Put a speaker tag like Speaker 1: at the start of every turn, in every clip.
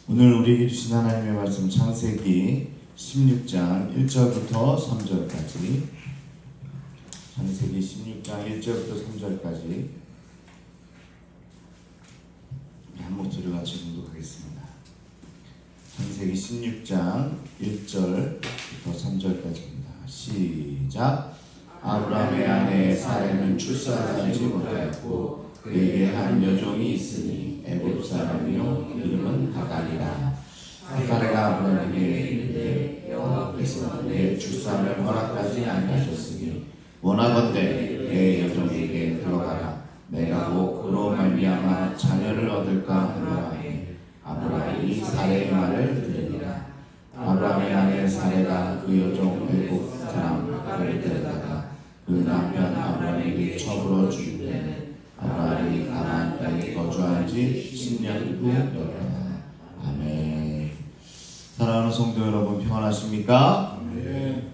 Speaker 1: 오늘 우리에게 주신 하나님의 말씀 창세기 16장 1절부터 3절까지 창세기 16장 1절부터 3절까지 한 목소리로 같이 공독하겠습니다. 창세기 16장 1절부터 3절까지입니다. 시작. 아브라함의 아내 사레는 출산하지 못하였고 그에게 한 여종이 있으니 애굽 사람이요 이름은 하갈이라. 하갈이가 아브라함에게 이르되 여호와께서 내 출산을 허락하지 아니하셨으니 원하건대 내 여종에게 들어가라. 내가 곧 그로 말미암아 자녀를 얻을까 하노라 하니 아브라함이 사레의 말을 들으니라. 아브라함의 아내 사레가 그 여종 애굽 사람 하갈을 데려다가 그 남편 아브라함에게 첩으로 줄 때는 아브라함이 가나안 땅에 거주한 지 10년 후였다. 아멘. 사랑하는 성도 여러분, 평안하십니까? 네.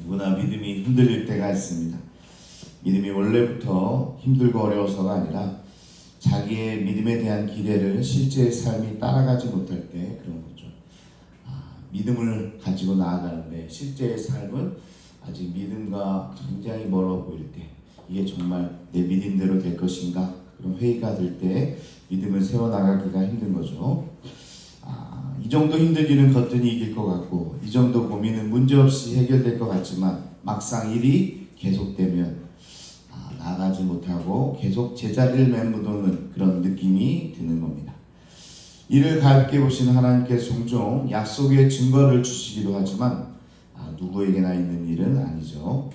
Speaker 1: 누구나 믿음이 흔들릴 때가 있습니다. 믿음이 원래부터 힘들고 어려워서가 아니라 자기의 믿음에 대한 기대를 실제의 삶이 따라가지 못할 때 그런 거죠. 믿음을 가지고 나아가는데 실제의 삶은 아직 믿음과 굉장히 멀어 보일 때, 이게 정말 내 믿음대로 될 것인가? 그런 회의가 들 때 믿음을 세워나가기가 힘든 거죠. 이 정도 힘들기는 거뜬히 이길 것 같고, 이 정도 고민은 문제없이 해결될 것 같지만 막상 일이 계속되면 나아가지 못하고 계속 제자리를 맴도는 그런 느낌이 드는 겁니다. 이를 가볍게 보시는 하나님께서 종종 약속의 증거를 주시기도 하지만 누구에게나 있는 일은 아니죠.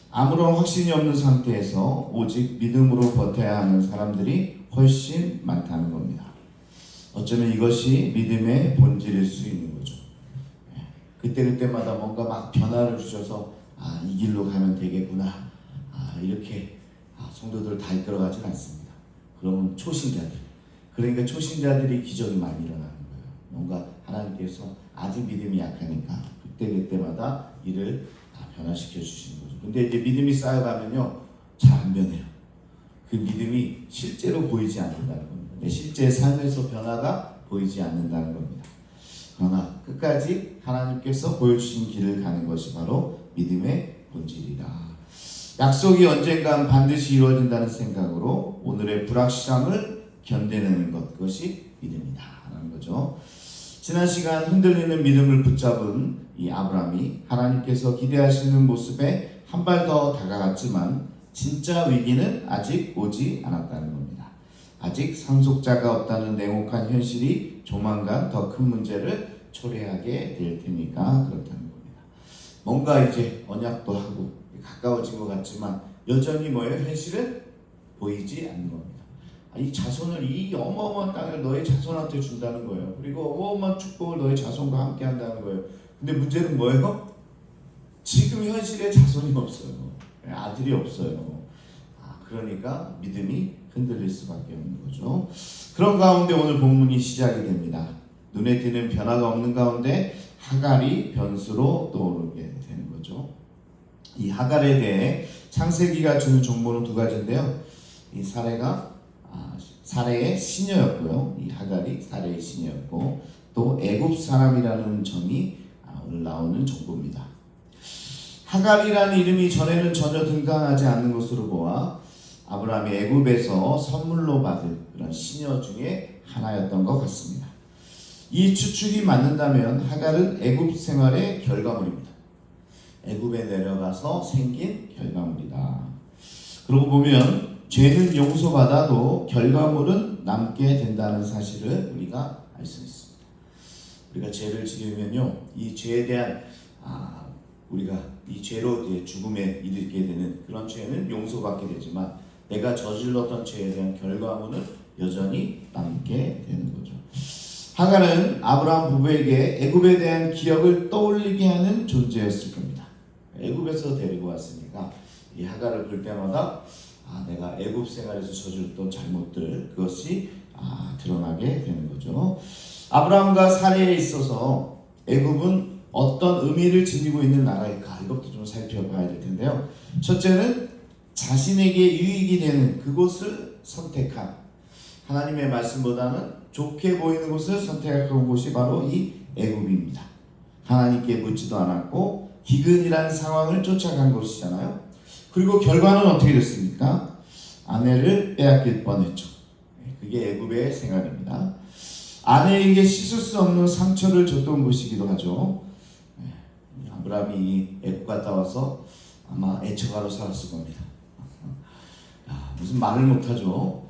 Speaker 1: 아무런 확신이 없는 상태에서 오직 믿음으로 버텨야 하는 사람들이 훨씬 많다는 겁니다. 어쩌면 이것이 믿음의 본질일 수 있는 거죠. 그때마다 뭔가 막 변화를 주셔서 이 길로 가면 되겠구나, 이렇게 성도들 다 이끌어가진 않습니다. 그러면 그러니까 초신자들이 기적이 많이 일어나는 거예요. 뭔가 하나님께서 아직 믿음이 약하니까 그때마다 이를 변화시켜 주시는 거죠. 근데 이제 믿음이 쌓여가면요, 잘 안 변해요. 그 믿음이 실제로 보이지 않는다는 겁니다. 실제 삶에서 변화가 보이지 않는다는 겁니다. 그러나 끝까지 하나님께서 보여주신 길을 가는 것이 바로 믿음의 본질이다. 약속이 언젠간 반드시 이루어진다는 생각으로 오늘의 불확실함을 견뎌내는 것, 그것이 믿음이다 라는 거죠. 지난 시간 흔들리는 믿음을 붙잡은 이 아브라함이 하나님께서 기대하시는 모습에 한 발 더 다가갔지만 진짜 위기는 아직 오지 않았다는 겁니다. 아직 상속자가 없다는 냉혹한 현실이 조만간 더 큰 문제를 초래하게 될 테니까 그렇다는 겁니다. 뭔가 이제 언약도 하고 가까워진 것 같지만 여전히 현실은 보이지 않는 겁니다. 이 자손을, 이 어마어마한 땅을 너의 자손한테 준다는 거예요. 그리고 어마어마한 축복을 너의 자손과 함께 한다는 거예요. 근데 문제는 뭐예요? 지금 현실에 자손이 없어요. 아들이 없어요. 그러니까 믿음이 흔들릴 수밖에 없는 거죠. 그런 가운데 오늘 본문이 시작이 됩니다. 눈에 띄는 변화가 없는 가운데 하갈이 변수로 떠오르게 되는 거죠. 이 하갈에 대해 창세기가 주는 정보는 두 가지인데요. 이 사레의 시녀였고요. 이 하갈이 사레의 시녀였고, 또 애굽 사람이라는 점이 오늘 나오는 정보입니다. 하갈이라는 이름이 전에는 전혀 등장하지 않는 것으로 보아 아브라함이 애굽에서 선물로 받은 그런 시녀 중에 하나였던 것 같습니다. 이 추측이 맞는다면 하갈은 애굽 생활의 결과물입니다. 애굽에 내려가서 생긴 결과물이다. 그러고 보면 죄는 용서받아도 결과물은 남게 된다는 사실을 우리가 알 수 있습니다. 우리가 죄를 지으면요, 이 죄에 대한 우리가 이 죄로 이제 죽음에 이르게 되는 그런 죄는 용서받게 되지만 내가 저질렀던 죄에 대한 결과물은 여전히 남게 되는 거죠. 하갈은 아브라함 부부에게 애굽에 대한 기억을 떠올리게 하는 존재였을 겁니다. 애굽에서 데리고 왔으니까 이 하갈을 볼 때마다 내가 애굽 생활에서 저질렀던 잘못들, 그것이 드러나게 되는 거죠. 아브라함과 사레에 있어서 애굽은 어떤 의미를 지니고 있는 나라일까? 이것도 좀 살펴봐야 될 텐데요. 첫째는 자신에게 유익이 되는 그곳을 선택한 하나님의 말씀보다는 좋게 보이는 곳을 선택한 곳이 바로 이 애굽입니다. 하나님께 묻지도 않았고 기근이라는 상황을 쫓아간 것이잖아요. 그리고 결과는 어떻게 됐습니까? 아내를 빼앗길 뻔했죠. 그게 애굽의 생활입니다. 아내에게 씻을 수 없는 상처를 줬던 곳이기도 하죠. 아브라함이 애굽 갔다 와서 아마 애처가로 살았을 겁니다. 무슨 말을 못하죠.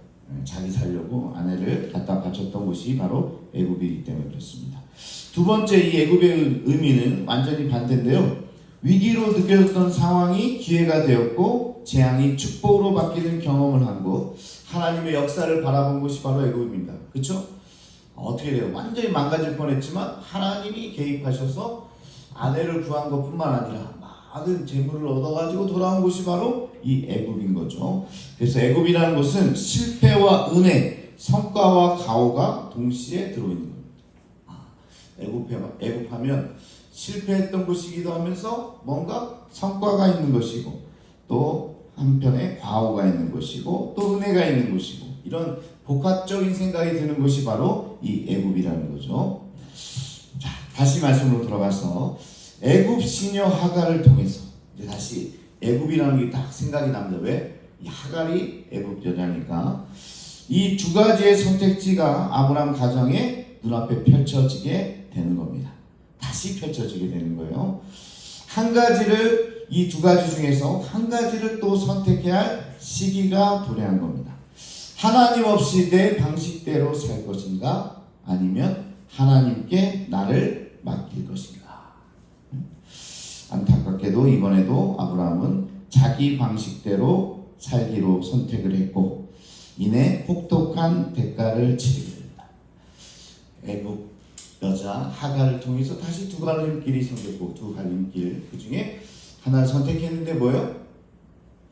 Speaker 1: 자기 살려고 아내를 갖다 바쳤던 곳이 바로 애굽이기 때문에 그렇습니다. 두 번째, 이 애굽의 의미는 완전히 반대인데요. 위기로 느껴졌던 상황이 기회가 되었고 재앙이 축복으로 바뀌는 경험을 한 곳, 하나님의 역사를 바라본 곳이 바로 애굽입니다. 그렇죠? 어떻게 돼요? 완전히 망가질 뻔했지만 하나님이 개입하셔서 아내를 구한 것뿐만 아니라 많은 재물을 얻어가지고 돌아온 곳이 바로 이 애굽인 거죠. 그래서 애굽이라는 곳은 실패와 은혜, 성과와 가오가 동시에 들어있는 겁니다. 애굽하면 실패했던 곳이기도 하면서 뭔가 성과가 있는 것이고 또 한편에 과오가 있는 것이고 또 은혜가 있는 것이고 이런 복합적인 생각이 드는 것이 바로 이 애굽이라는 거죠. 자, 다시 말씀으로 들어가서 애굽 시녀 하갈을 통해서 이제 다시 애굽이라는 게 딱 생각이 납니다. 왜? 이 하갈이 애굽 여자니까. 이 두 가지의 선택지가 아브라함 가정에 눈앞에 펼쳐지게 되는 겁니다. 다시 펼쳐지게 되는 거예요. 한 가지를, 이 두 가지 중에서 한 가지를 또 선택해야 할 시기가 도래한 겁니다. 하나님 없이 내 방식대로 살 것인가? 아니면 하나님께 나를 맡길 것인가? 안타깝게도 이번에도 아브라함은 자기 방식대로 살기로 선택을 했고 이내 혹독한 대가를 치르게 됩니다. 애굽 여자 하갈을 통해서 다시 두 갈림길이 생겼고 두 갈림길 그 중에 하나를 선택했는데 뭐예요?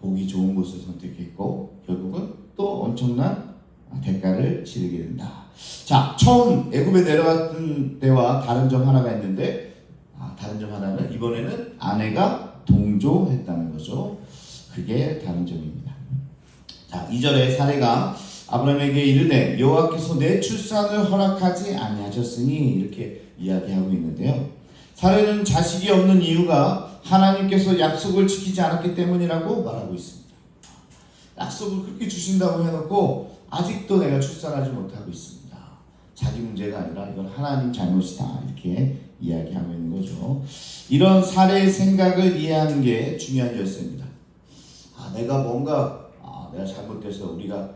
Speaker 1: 보기 좋은 곳을 선택했고 결국은 또 엄청난 대가를 치르게 된다. 자, 처음 애굽에 내려갔던 때와 다른 점 하나가 있는데 다른 점 하나는 이번에는 아내가 동조했다는 거죠. 그게 다른 점입니다. 자, 2절에 사례가 아브라함에게 이르되 여호와께서 내 출산을 허락하지 아니하셨으니 이렇게 이야기하고 있는데요. 사례는 자식이 없는 이유가 하나님께서 약속을 지키지 않았기 때문이라고 말하고 있습니다. 약속을 그렇게 주신다고 해놓고 아직도 내가 출산하지 못하고 있습니다. 자기 문제가 아니라 이건 하나님 잘못이다 이렇게 이야기하고 있는 거죠. 이런 사례의 생각을 이해하는 게 중요한 열쇠입니다. 내가 뭔가 내가 잘못돼서 우리가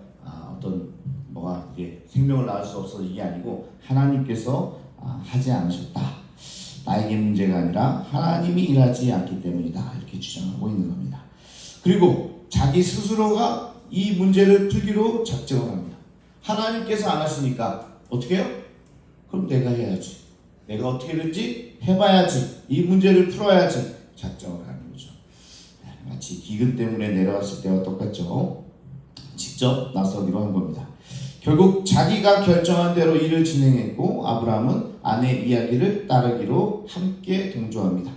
Speaker 1: 어떤 뭐가 이게 생명을 낳을 수 없어서 이게 아니고 하나님께서 하지 않으셨다. 나에게 문제가 아니라 하나님이 일하지 않기 때문이다. 이렇게 주장하고 있는 겁니다. 그리고 자기 스스로가 이 문제를 풀기로 작정을 합니다. 하나님께서 안 하시니까 어떻게 해요? 그럼 내가 해야지. 내가 어떻게든지 해봐야지. 이 문제를 풀어야지. 작정을 하는 거죠. 마치 기근 때문에 내려왔을 때와 똑같죠. 직접 나서기로 한 겁니다. 결국 자기가 결정한 대로 일을 진행했고 아브라함은 아내 이야기를 따르기로 함께 동조합니다.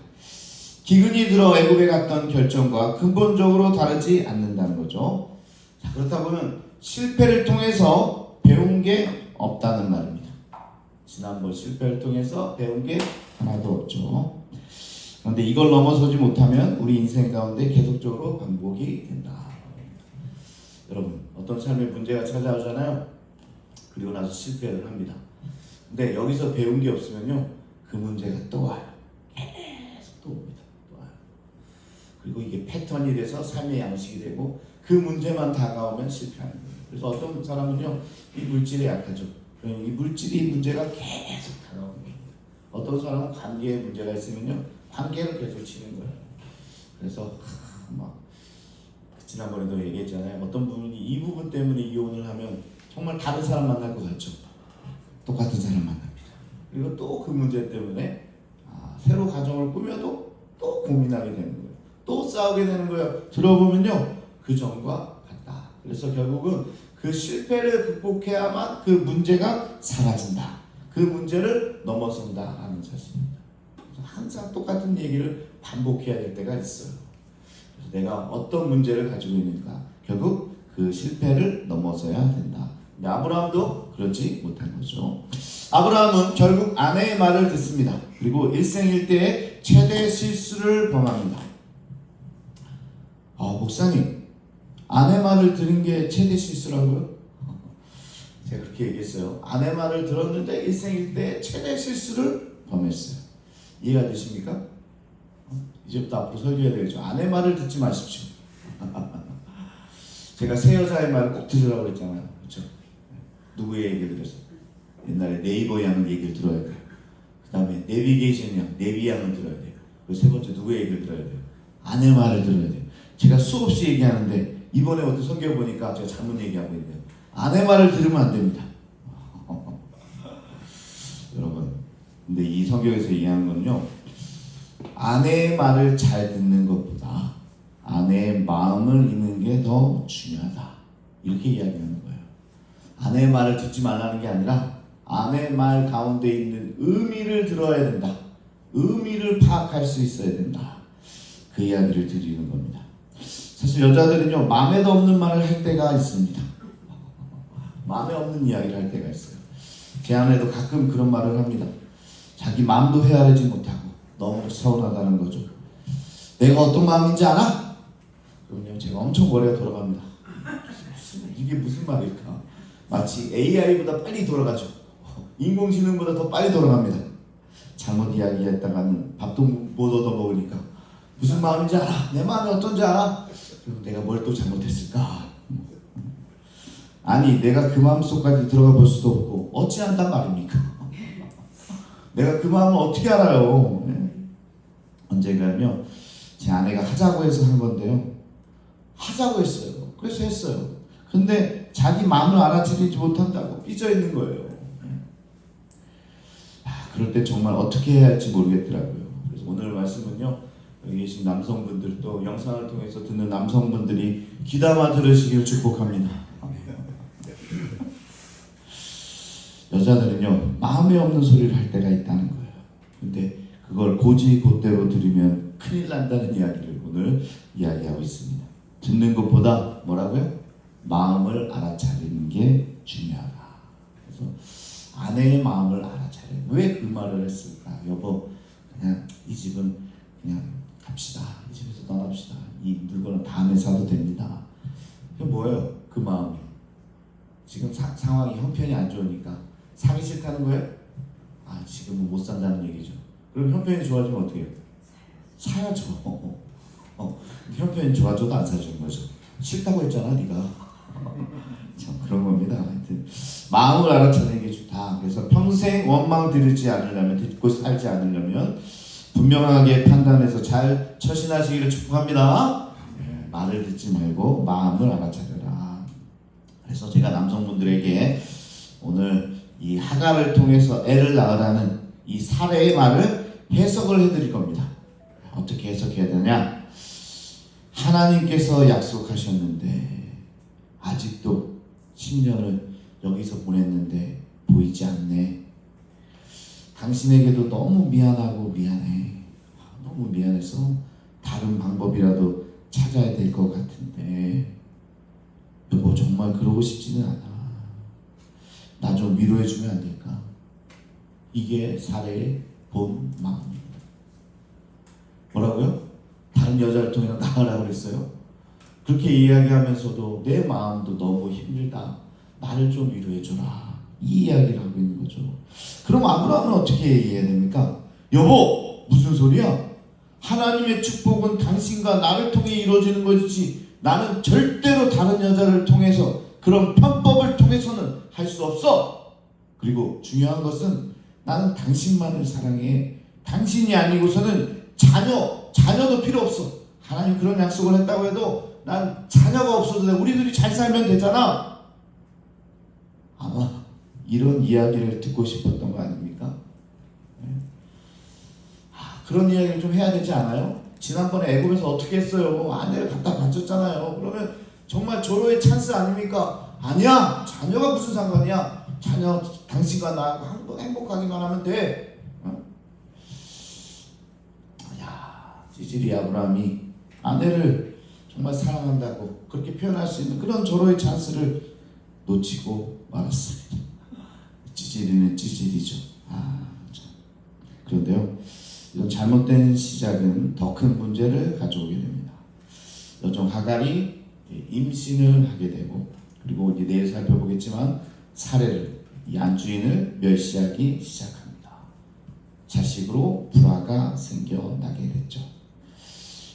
Speaker 1: 기근이 들어 애굽에 갔던 결정과 근본적으로 다르지 않는다는 거죠. 자, 그렇다 보면 실패를 통해서 배운 게 없다는 말입니다. 지난번 실패를 통해서 배운 게 하나도 없죠. 그런데 이걸 넘어서지 못하면 우리 인생 가운데 계속적으로 반복이 된다. 여러분, 어떤 삶의 문제가 찾아오잖아요. 그리고 나서 실패를 합니다. 근데 여기서 배운 게 없으면요, 그 문제가 또 와요. 계속 또 옵니다. 또 와요. 그리고 이게 패턴이 돼서 삶의 양식이 되고 그 문제만 다가오면 실패하는 거예요. 그래서 어떤 사람은요, 이 물질에 약하죠. 이 물질이 문제가 계속 다가오는 거예요. 어떤 사람은 관계에 문제가 있으면요, 관계를 계속 치는 거예요. 그래서 지난번에도 얘기했잖아요. 어떤 분이 이 부분 때문에 이혼을 하면 정말 다른 사람 만날 것 같죠. 똑같은 사람 만납니다. 그리고 또 그 문제 때문에 새로 가정을 꾸며도 또 고민하게 되는 거예요. 또 싸우게 되는 거예요. 들어보면요, 그 전과 같다. 그래서 결국은 그 실패를 극복해야만 그 문제가 사라진다. 그 문제를 넘어선다 하는 사실입니다. 항상 똑같은 얘기를 반복해야 될 때가 있어요. 그래서 내가 어떤 문제를 가지고 있는가, 결국 그 실패를 넘어서야 된다. 근데 아브라함도 그렇지 못한 거죠. 아브라함은 결국 아내의 말을 듣습니다. 그리고 일생일대의 최대 실수를 범합니다. 목사님, 아내 말을 들은 게 최대 실수라고요? 제가 그렇게 얘기했어요. 아내 말을 들었는데 일생일대의 최대 실수를 범했어요. 이해가 되십니까? 이제부터 앞으로 설교해야 되겠죠. 아내 말을 듣지 마십시오. 제가 새 여자의 말을 꼭 들으라고 그랬잖아요. 그렇죠? 누구의 얘기를 들었어요? 옛날에 네이버 양의 얘기를 들어야 돼요. 그 다음에 내비게이션 양, 내비 양을 들어야 돼요. 그리고 세 번째 누구의 얘기를 들어야 돼요? 아내 말을 들어야 돼요. 제가 수없이 얘기하는데 이번에 어떤 성경 보니까 제가 잘못 얘기하고 있네요. 아내 말을 들으면 안 됩니다. 여러분, 근데 이 성경에서 얘기하는 거는요, 아내의 말을 잘 듣는 것보다 아내의 마음을 읽는 게 더 중요하다, 이렇게 이야기하는 거예요. 아내의 말을 듣지 말라는 게 아니라 아내의 말 가운데 있는 의미를 들어야 된다. 의미를 파악할 수 있어야 된다. 그 이야기를 드리는 겁니다. 사실 여자들은요, 마음에도 없는 말을 할 때가 있습니다. 마음에 없는 이야기를 할 때가 있어요. 제 아내도 가끔 그런 말을 합니다. 자기 마음도 헤아리지 못하고 너무 서운하다는 거죠. 내가 어떤 마음인지 알아? 그러면 제가 엄청 머리가 돌아갑니다. 이게 무슨 말일까? 마치 AI보다 빨리 돌아가죠. 인공지능보다 더 빨리 돌아갑니다. 잘못 이야기했다가는 밥도 못 얻어 먹으니까 무슨 마음인지 알아? 내 마음이 어떤지 알아? 그럼 내가 뭘 또 잘못했을까? 아니, 내가 그 마음속까지 들어가 볼 수도 없고 어찌 안단 말입니까? 내가 그 마음을 어떻게 알아요? 언젠가는요, 제 아내가 하자고 해서 한 건데요, 하자고 했어요. 그래서 했어요. 근데 자기 마음을 알아차리지 못한다고 삐져 있는 거예요. 그럴 때 정말 어떻게 해야 할지 모르겠더라고요. 그래서 오늘 말씀은요, 여기 계신 남성분들, 또 영상을 통해서 듣는 남성분들이 귀담아 들으시길 축복합니다. 여자들은요, 마음에 없는 소리를 할 때가 있다는 거예요. 근데 그걸 곧이곧대로 들으면 큰일 난다는 이야기를 오늘 이야기하고 있습니다. 듣는 것보다 뭐라고요? 마음을 알아차리는 게 중요하다. 그래서 아내의 마음을 알아차려. 왜 그 말을 했을까? 여보, 그냥 이 집은 그냥 갑시다. 이 집에서 떠납시다. 이 물건은 다음에 사도 됩니다. 그게 뭐예요? 그 마음이. 지금 상황이 형편이 안 좋으니까 사기 싫다는 거예요? 지금은 못 산다는 얘기죠. 그럼 형편이 좋아지면 어떻게 해요? 사야죠. 형편이 좋아져도 안 사주는 거죠. 싫다고 했잖아, 네가. 참 그런 겁니다. 하여튼 마음을 알아차리는 게 좋다. 그래서 평생 원망 들지 않으려면, 듣고 살지 않으려면 분명하게 판단해서 잘 처신하시기를 축복합니다. 말을 듣지 말고 마음을 알아차려라. 그래서 제가 남성분들에게 오늘 이 하갈을 통해서 애를 낳으라는 이 사례의 말을 해석을 해드릴 겁니다. 어떻게 해석해야 되냐? 하나님께서 약속하셨는데 아직도 10년을 여기서 보냈는데 보이지 않네. 당신에게도 너무 미안하고 미안해. 너무 미안해서 다른 방법이라도 찾아야 될 것 같은데 여보, 정말 그러고 싶지는 않아. 나 좀 위로해주면 안 될까? 이게 사례의 본 마음입니다. 뭐라고요? 다른 여자를 통해 나가라고 그랬어요? 그렇게 이야기하면서도 내 마음도 너무 힘들다. 나를 좀 위로해줘라. 이 이야기를 하고 있는 거죠. 그럼 아브라함은 어떻게 이해해야 됩니까? 여보, 무슨 소리야? 하나님의 축복은 당신과 나를 통해 이루어지는 것이지 나는 절대로 다른 여자를 통해서, 그런 편법을 통해서는 할 수 없어. 그리고 중요한 것은 나는 당신만을 사랑해. 당신이 아니고서는 자녀도 필요 없어. 하나님 그런 약속을 했다고 해도 난 자녀가 없어도 돼. 우리들이 잘 살면 되잖아. 아마 이런 이야기를 듣고 싶었던 거 아닙니까? 그런 이야기를 좀 해야 되지 않아요? 지난번에 애굽에서 어떻게 했어요? 아내를 갖다 바쳤잖아요. 그러면 정말 절호의 찬스 아닙니까? 아니야, 자녀가 무슨 상관이야. 자녀 당신과 나하고 행복하기만 하면 돼. 찌질이 아브라함이 아내를 정말 사랑한다고 그렇게 표현할 수 있는 그런 절호의 찬스를 놓치고 말았습니다. 찌질이는 찌질이죠. 참. 그런데요, 이런 잘못된 시작은 더 큰 문제를 가져오게 됩니다. 여종 하갈이 임신을 하게 되고, 그리고 이제 내일 살펴보겠지만 사례를, 이 안주인을 멸시하기 시작합니다. 자식으로 불화가 생겨나게 됐죠.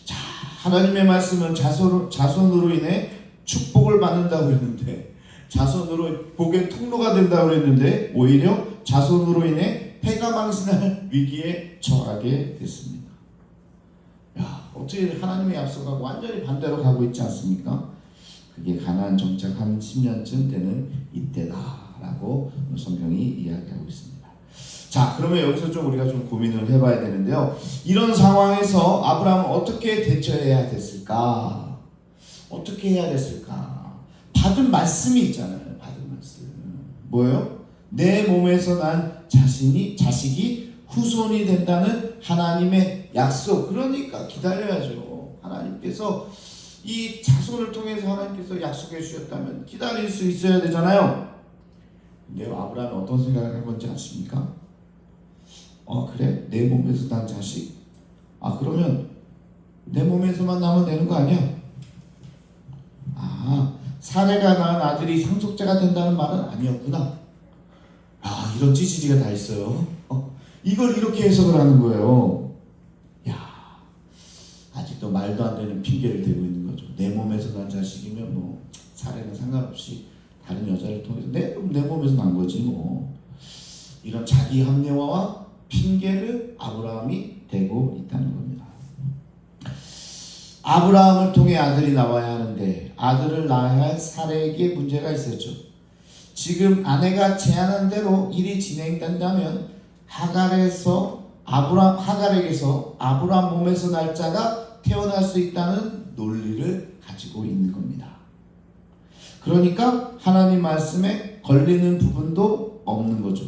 Speaker 1: 자, 하나님의 말씀은 자손으로 인해 축복을 받는다고 했는데, 자손으로 복의 통로가 된다고 했는데, 오히려 자손으로 인해 해가 망신할 위기에 처하게 됐습니다. 야, 어떻게 하나님의 약속하고 완전히 반대로 가고 있지 않습니까? 그게 가나안 정착한 10년쯤 되는 이때다라고 성경이 이야기하고 있습니다. 자, 그러면 여기서 좀 우리가 좀 고민을 해봐야 되는데요. 이런 상황에서 아브라함은 어떻게 대처해야 됐을까? 어떻게 해야 됐을까? 받은 말씀이 있잖아요. 받은 말씀. 뭐예요? 내 몸에서 난 자식이 후손이 된다는 하나님의 약속. 그러니까 기다려야죠. 하나님께서 이 자손을 통해서 하나님께서 약속해 주셨다면 기다릴 수 있어야 되잖아요. 근데 아브라함이 어떤 생각을 한 건지 아십니까? 그래? 내 몸에서 난 자식? 그러면 내 몸에서만 나면 되는 거 아니야? 사례가 낳은 아들이 상속자가 된다는 말은 아니었구나. 이런 찌질이가 다 있어요. 이걸 이렇게 해석을 하는 거예요. 아직도 말도 안 되는 핑계를 대고 있는 거죠. 내 몸에서 난 자식이면 뭐 사례는 상관없이 다른 여자를 통해서 내 몸에서 난 거지 뭐. 이런 자기 합리화와 핑계를 아브라함이 대고 있다는 겁니다. 아브라함을 통해 아들이 나와야 하는데 아들을 낳아야 할 사례에게 문제가 있었죠. 지금 아내가 제안한 대로 일이 진행된다면 하갈에게서 아브라함 몸에서 날 자가 태어날 수 있다는 논리를 가지고 있는 겁니다. 그러니까 하나님 말씀에 걸리는 부분도 없는 거죠.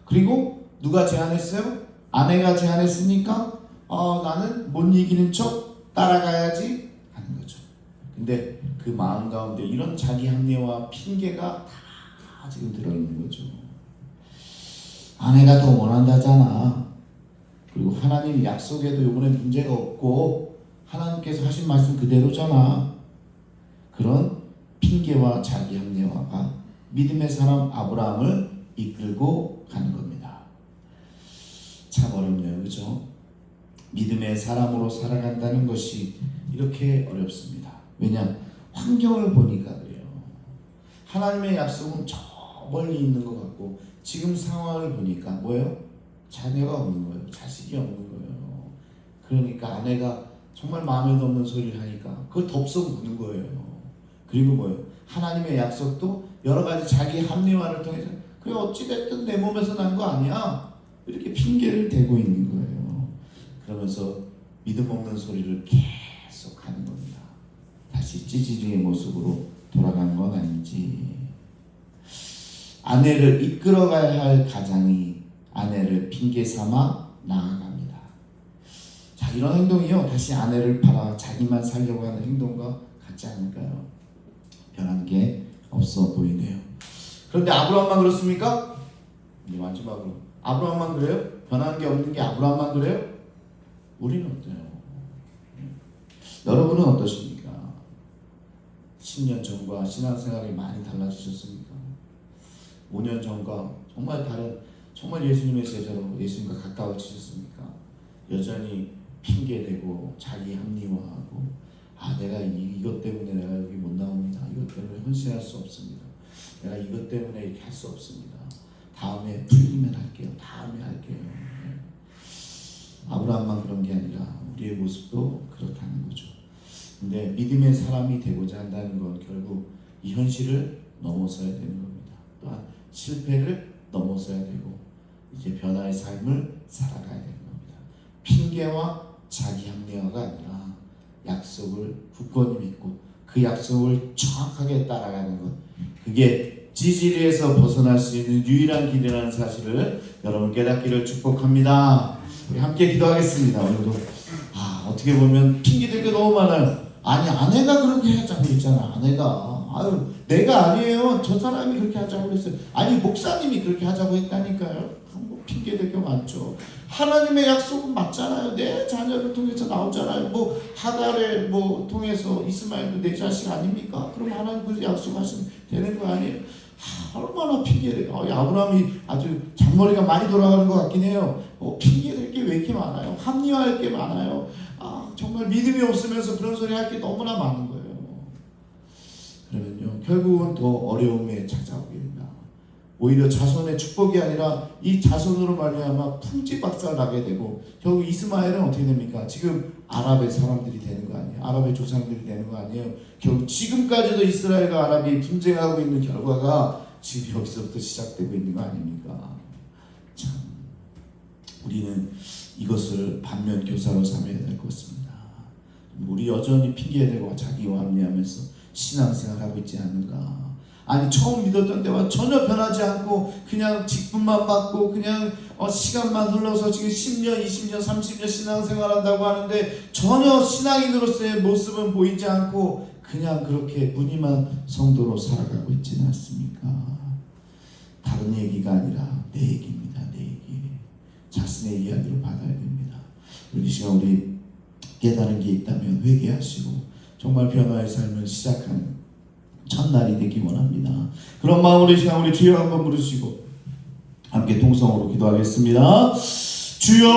Speaker 1: 그리고 누가 제안했어요? 아내가 제안했으니까 나는 못 이기는 척 따라가야지 하는 거죠. 근데 그 마음 가운데 이런 자기 합리화 핑계가 다 지금 들어있는 거죠. 아내가 더 원한다잖아. 그리고 하나님 약속에도 이번에 문제가 없고 하나님께서 하신 말씀 그대로잖아. 그런 핑계와 자기 합리화가 믿음의 사람 아브라함을 이끌고 가는 겁니다. 참 어렵네요. 그죠? 믿음의 사람으로 살아간다는 것이 이렇게 어렵습니다. 왜냐? 환경을 보니까 그래요. 하나님의 약속은 저 멀리 있는 것 같고 지금 상황을 보니까 뭐예요? 자녀가 없는 거예요. 자식이 없는 거예요. 그러니까 아내가 정말 마음에 없는 소리를 하니까 그걸 덥석 무는 거예요. 그리고 뭐예요? 하나님의 약속도 여러 가지 자기 합리화를 통해서 그래 어찌됐든 내 몸에서 난 거 아니야. 이렇게 핑계를 대고 있는 거예요. 그러면서 믿음 없는 소리를 계속 하는 겁니다. 다시 찌질이의 모습으로 돌아가는 건 아닌지. 아내를 이끌어가야 할 가장이 아내를 핑계 삼아 나아갑니다. 자, 이런 행동이요 다시 아내를 팔아 자기만 살려고 하는 행동과 같지 않을까요? 변한 게 없어 보이네요. 그런데 아브라함만 그렇습니까? 이제 마지막으로 아브라함만 그래요? 변한 게 없는 게 아브라함만 그래요? 우리는 어때요? 여러분은 어떠십니까? 10년 전과 신앙생활이 많이 달라지셨습니까? 5년 전과 정말 예수님의 제자로 예수님과 가까워지셨습니까? 여전히 핑계대고 자기 합리화하고 내가 이것 때문에 내가 여기 못 나옵니다. 이것 때문에 헌신할 수 없습니다. 내가 이것 때문에 이렇게 할 수 없습니다. 다음에 풀리면 할게요. 다음에 할게요. 아브라함만 그런 게 아니라 우리의 모습도 그렇다는 거죠. 근데 믿음의 사람이 되고자 한다는 건 결국 이 현실을 넘어서야 되는 겁니다. 또한 실패를 넘어서야 되고 이제 변화의 삶을 살아가야 되는 겁니다. 핑계와 자기 합리화가 아니라 약속을 굳건히 믿고 그 약속을 정확하게 따라가는 것, 그게 찌질이에서 벗어날 수 있는 유일한 길이라는 사실을 여러분 깨닫기를 축복합니다. 우리 함께 기도하겠습니다. 오늘도 어떻게 보면 핑계댈 게 너무 많아요. 아니 아내가 그렇게 하자고 했잖아. 아유, 내가 아니에요. 저 사람이 그렇게 하자고 그랬어요. 아니, 목사님이 그렇게 하자고 했다니까요. 뭐 핑계 댈 게 많죠. 하나님의 약속은 맞잖아요. 내 자녀를 통해서 나오잖아요. 뭐 하갈을 뭐 통해서 이스마엘도 내 자식 아닙니까? 그럼 하나님 그 약속하시면 되는 거 아니에요? 얼마나 핑계를. 아브라함이 아주 잔머리가 많이 돌아가는 것 같긴 해요. 핑계댈 게 왜 이렇게 많아요? 합리화할 게 많아요. 정말 믿음이 없으면서 그런 소리 할 게 너무나 많은 거예요. 그러면요, 결국은 더 어려움에 찾아오게 된다. 오히려 자손의 축복이 아니라 이 자손으로 말미암아 풍지박살나게 되고, 결국 이스마엘은 어떻게 됩니까? 지금 아랍의 사람들이 되는 거 아니에요? 아랍의 조상들이 되는 거 아니에요? 결국 지금까지도 이스라엘과 아랍이 분쟁하고 있는 결과가 지금 여기서부터 시작되고 있는 거 아닙니까? 참, 우리는 이것을 반면 교사로 삼아야 될 것 같습니다. 우리 여전히 핑계대고 자기와 합리하면서 신앙생활하고 있지 않는가? 아니, 처음 믿었던 때와 전혀 변하지 않고 그냥 직분만 받고 그냥 시간만 흘러서 지금 10년, 20년, 30년 신앙생활한다고 하는데 전혀 신앙인으로서의 모습은 보이지 않고 그냥 그렇게 무늬만 성도로 살아가고 있지는 않습니까? 다른 얘기가 아니라 내 얘기입니다. 내 얘기. 자신의 이야기로 받아야 됩니다. 이 시간 우리 깨달은 게 있다면 회개하시고 정말 변화의 삶을 시작하는 첫날이 되기 원합니다. 그런 마음으로 이 시간 우리 주여 한번 부르시고 함께 통성으로 기도하겠습니다. 주여